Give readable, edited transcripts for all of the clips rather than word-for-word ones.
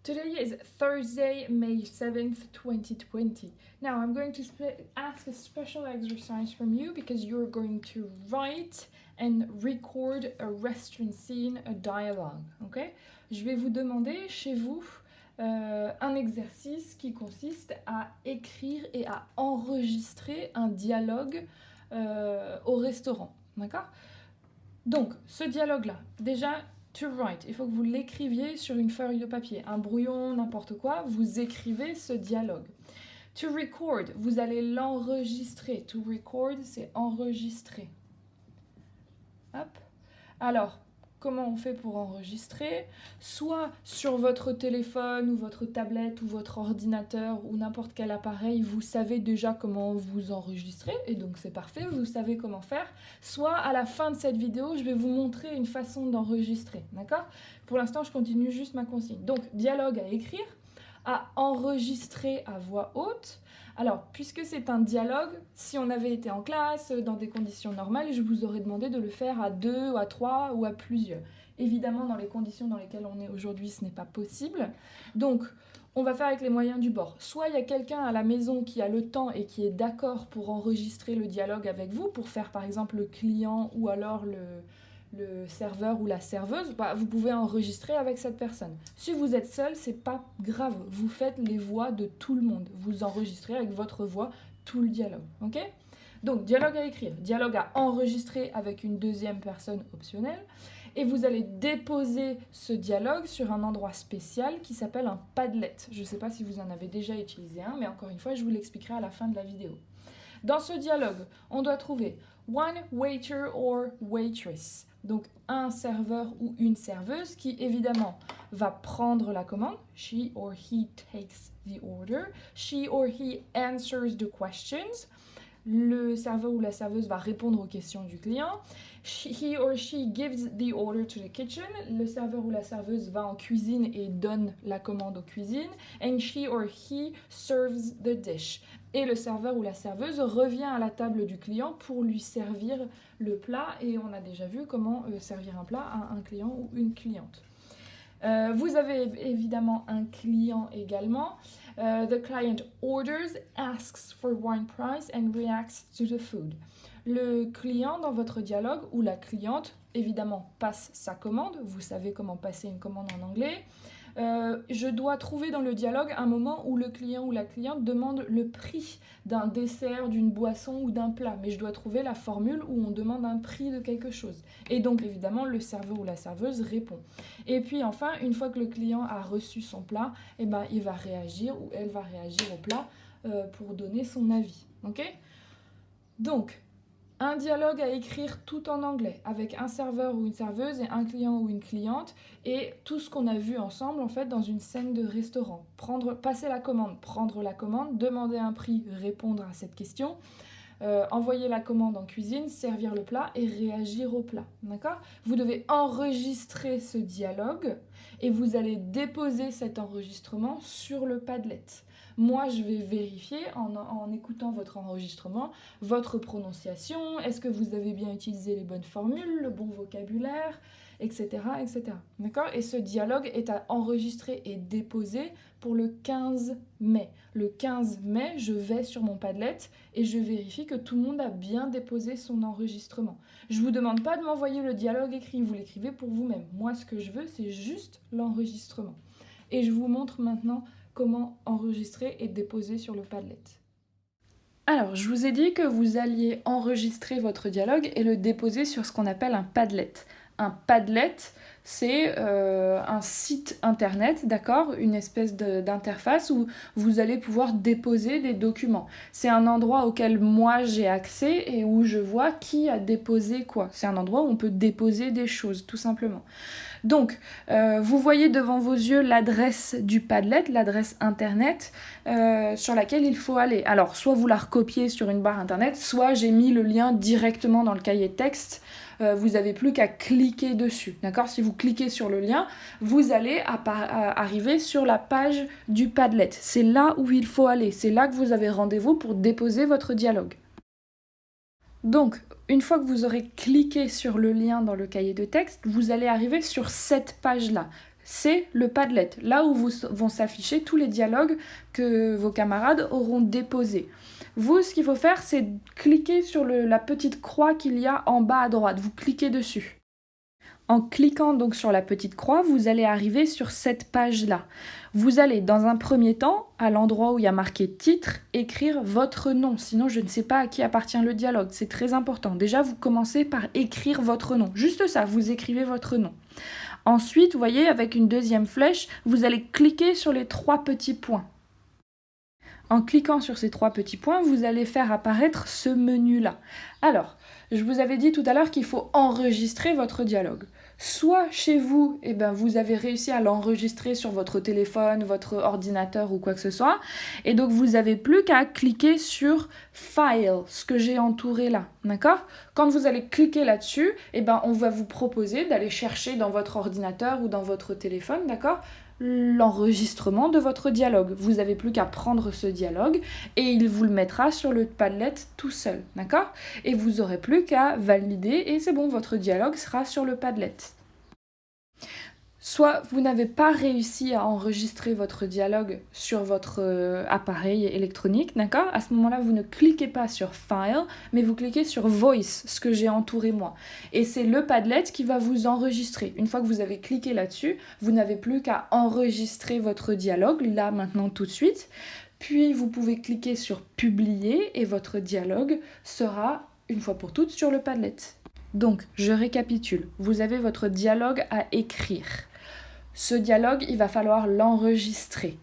Today is Thursday, May 7th, 2020. Now I'm going to ask a special exercise from you because you're going to write and record a restaurant scene, a dialogue, ok? Je vais vous demander chez vous un exercice qui consiste à écrire et à enregistrer un dialogue au restaurant, d'accord? Donc, ce dialogue-là, déjà, to write, il faut que vous l'écriviez sur une feuille de papier, un brouillon, n'importe quoi, vous écrivez ce dialogue. To record, vous allez l'enregistrer. To record, c'est enregistrer. Hop. Alors, comment on fait pour enregistrer? Soit sur votre téléphone ou votre tablette ou votre ordinateur ou n'importe quel appareil, vous savez déjà comment vous enregistrer et donc c'est parfait, vous savez comment faire. Soit à la fin de cette vidéo, je vais vous montrer une façon d'enregistrer, d'accord? Pour l'instant, je continue juste ma consigne. Donc, dialogue à écrire, à enregistrer à voix haute. Alors, puisque c'est un dialogue, si on avait été en classe, dans des conditions normales, je vous aurais demandé de le faire à 2, à 3 ou à plusieurs. Évidemment, dans les conditions dans lesquelles on est aujourd'hui, ce n'est pas possible. Donc, on va faire avec les moyens du bord. Soit il y a quelqu'un à la maison qui a le temps et qui est d'accord pour enregistrer le dialogue avec vous, pour faire par exemple le client ou alors le serveur ou la serveuse, vous pouvez enregistrer avec cette personne. Si vous êtes seul, c'est pas grave. Vous faites les voix de tout le monde. Vous enregistrez avec votre voix tout le dialogue. Ok? Donc, dialogue à écrire, dialogue à enregistrer avec une deuxième personne optionnelle. Et vous allez déposer ce dialogue sur un endroit spécial qui s'appelle un Padlet. Je ne sais pas si vous en avez déjà utilisé un, mais encore une fois, je vous l'expliquerai à la fin de la vidéo. Dans ce dialogue, on doit trouver one waiter or waitress. Donc un serveur ou une serveuse qui évidemment va prendre la commande. She or he takes the order. She or he answers the questions. Le serveur ou la serveuse va répondre aux questions du client. He or she gives the order to the kitchen. Le serveur ou la serveuse va en cuisine et donne la commande aux cuisines. And she or he serves the dish. Et le serveur ou la serveuse revient à la table du client pour lui servir le plat. Et on a déjà vu comment servir un plat à un client ou une cliente. Vous avez évidemment un client également. The client orders, asks for one price and reacts to the food. Le client dans votre dialogue ou la cliente, évidemment, passe sa commande. Vous savez comment passer une commande en anglais. Je dois trouver dans le dialogue un moment où le client ou la cliente demande le prix d'un dessert, d'une boisson ou d'un plat. Mais je dois trouver la formule où on demande un prix de quelque chose. Et donc, évidemment, le serveur ou la serveuse répond. Et puis, enfin, une fois que le client a reçu son plat, il va réagir ou elle va réagir au plat pour donner son avis. Ok ? Donc, un dialogue à écrire tout en anglais, avec un serveur ou une serveuse et un client ou une cliente, et tout ce qu'on a vu ensemble en fait dans une scène de restaurant. Passer la commande, prendre la commande, demander un prix, répondre à cette question, envoyer la commande en cuisine, servir le plat et réagir au plat. D'accord ? Vous devez enregistrer ce dialogue et vous allez déposer cet enregistrement sur le Padlet. Moi, je vais vérifier en écoutant votre enregistrement, votre prononciation, est-ce que vous avez bien utilisé les bonnes formules, le bon vocabulaire, etc. etc. D'accord ? Et ce dialogue est à enregistrer et déposer pour le 15 mai. Le 15 mai, je vais sur mon Padlet et je vérifie que tout le monde a bien déposé son enregistrement. Je ne vous demande pas de m'envoyer le dialogue écrit, vous l'écrivez pour vous-même. Moi, ce que je veux, c'est juste l'enregistrement. Et je vous montre maintenant comment enregistrer et déposer sur le Padlet. Alors, je vous ai dit que vous alliez enregistrer votre dialogue et le déposer sur ce qu'on appelle un Padlet. Un Padlet, c'est un site internet, d'accord, une espèce d'interface où vous allez pouvoir déposer des documents. C'est un endroit auquel moi j'ai accès et où je vois qui a déposé quoi. C'est un endroit où on peut déposer des choses, tout simplement. Donc, vous voyez devant vos yeux l'adresse du Padlet, l'adresse internet sur laquelle il faut aller. Alors, soit vous la recopiez sur une barre internet, soit j'ai mis le lien directement dans le cahier texte. Vous n'avez plus qu'à cliquer dessus. D'accord ? Si vous cliquez sur le lien, vous allez arriver sur la page du Padlet. C'est là où il faut aller. C'est là que vous avez rendez-vous pour déposer votre dialogue. Donc, une fois que vous aurez cliqué sur le lien dans le cahier de texte, vous allez arriver sur cette page-là. c'est le Padlet, là où vont s'afficher tous les dialogues que vos camarades auront déposés. Vous, ce qu'il faut faire, c'est cliquer sur la petite croix qu'il y a en bas à droite. Vous cliquez dessus. En cliquant donc sur la petite croix, vous allez arriver sur cette page-là. Vous allez, dans un premier temps, à l'endroit où il y a marqué titre, écrire votre nom. Sinon, je ne sais pas à qui appartient le dialogue. C'est très important. Déjà, vous commencez par écrire votre nom. Juste ça, vous écrivez votre nom. Ensuite, vous voyez, avec une deuxième flèche, vous allez cliquer sur les 3 petits points. En cliquant sur ces 3 petits points, vous allez faire apparaître ce menu-là. Alors, je vous avais dit tout à l'heure qu'il faut enregistrer votre dialogue. Soit chez vous, vous avez réussi à l'enregistrer sur votre téléphone, votre ordinateur ou quoi que ce soit, et donc vous n'avez plus qu'à cliquer sur File, ce que j'ai entouré là, d'accord ? Quand vous allez cliquer là-dessus, on va vous proposer d'aller chercher dans votre ordinateur ou dans votre téléphone, d'accord ? L'enregistrement de votre dialogue. Vous n'avez plus qu'à prendre ce dialogue et il vous le mettra sur le Padlet tout seul, d'accord ? Et vous n'aurez plus qu'à valider et c'est bon, votre dialogue sera sur le Padlet. Soit vous n'avez pas réussi à enregistrer votre dialogue sur votre appareil électronique, d'accord ? À ce moment-là, vous ne cliquez pas sur File, mais vous cliquez sur Voice, ce que j'ai entouré moi. Et c'est le Padlet qui va vous enregistrer. Une fois que vous avez cliqué là-dessus, vous n'avez plus qu'à enregistrer votre dialogue, là, maintenant, tout de suite. Puis, vous pouvez cliquer sur Publier et votre dialogue sera, une fois pour toutes, sur le Padlet. Donc, je récapitule. Vous avez votre dialogue à écrire. Ce dialogue, il va falloir l'enregistrer.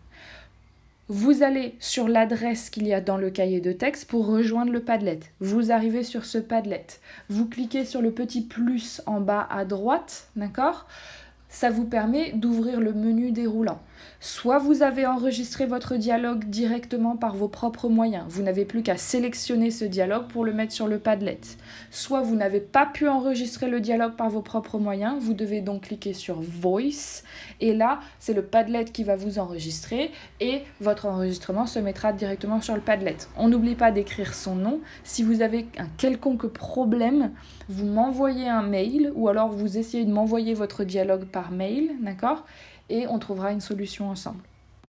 Vous allez sur l'adresse qu'il y a dans le cahier de texte pour rejoindre le Padlet. Vous arrivez sur ce Padlet. Vous cliquez sur le petit plus en bas à droite, d'accord ? Ça vous permet d'ouvrir le menu déroulant. Soit vous avez enregistré votre dialogue directement par vos propres moyens. Vous n'avez plus qu'à sélectionner ce dialogue pour le mettre sur le Padlet. Soit vous n'avez pas pu enregistrer le dialogue par vos propres moyens. Vous devez donc cliquer sur Voice. Et là, c'est le Padlet qui va vous enregistrer et votre enregistrement se mettra directement sur le Padlet. On n'oublie pas d'écrire son nom. Si vous avez un quelconque problème, vous m'envoyez un mail ou alors vous essayez de m'envoyer votre dialogue par mail, d'accord ? Et on trouvera une solution ensemble.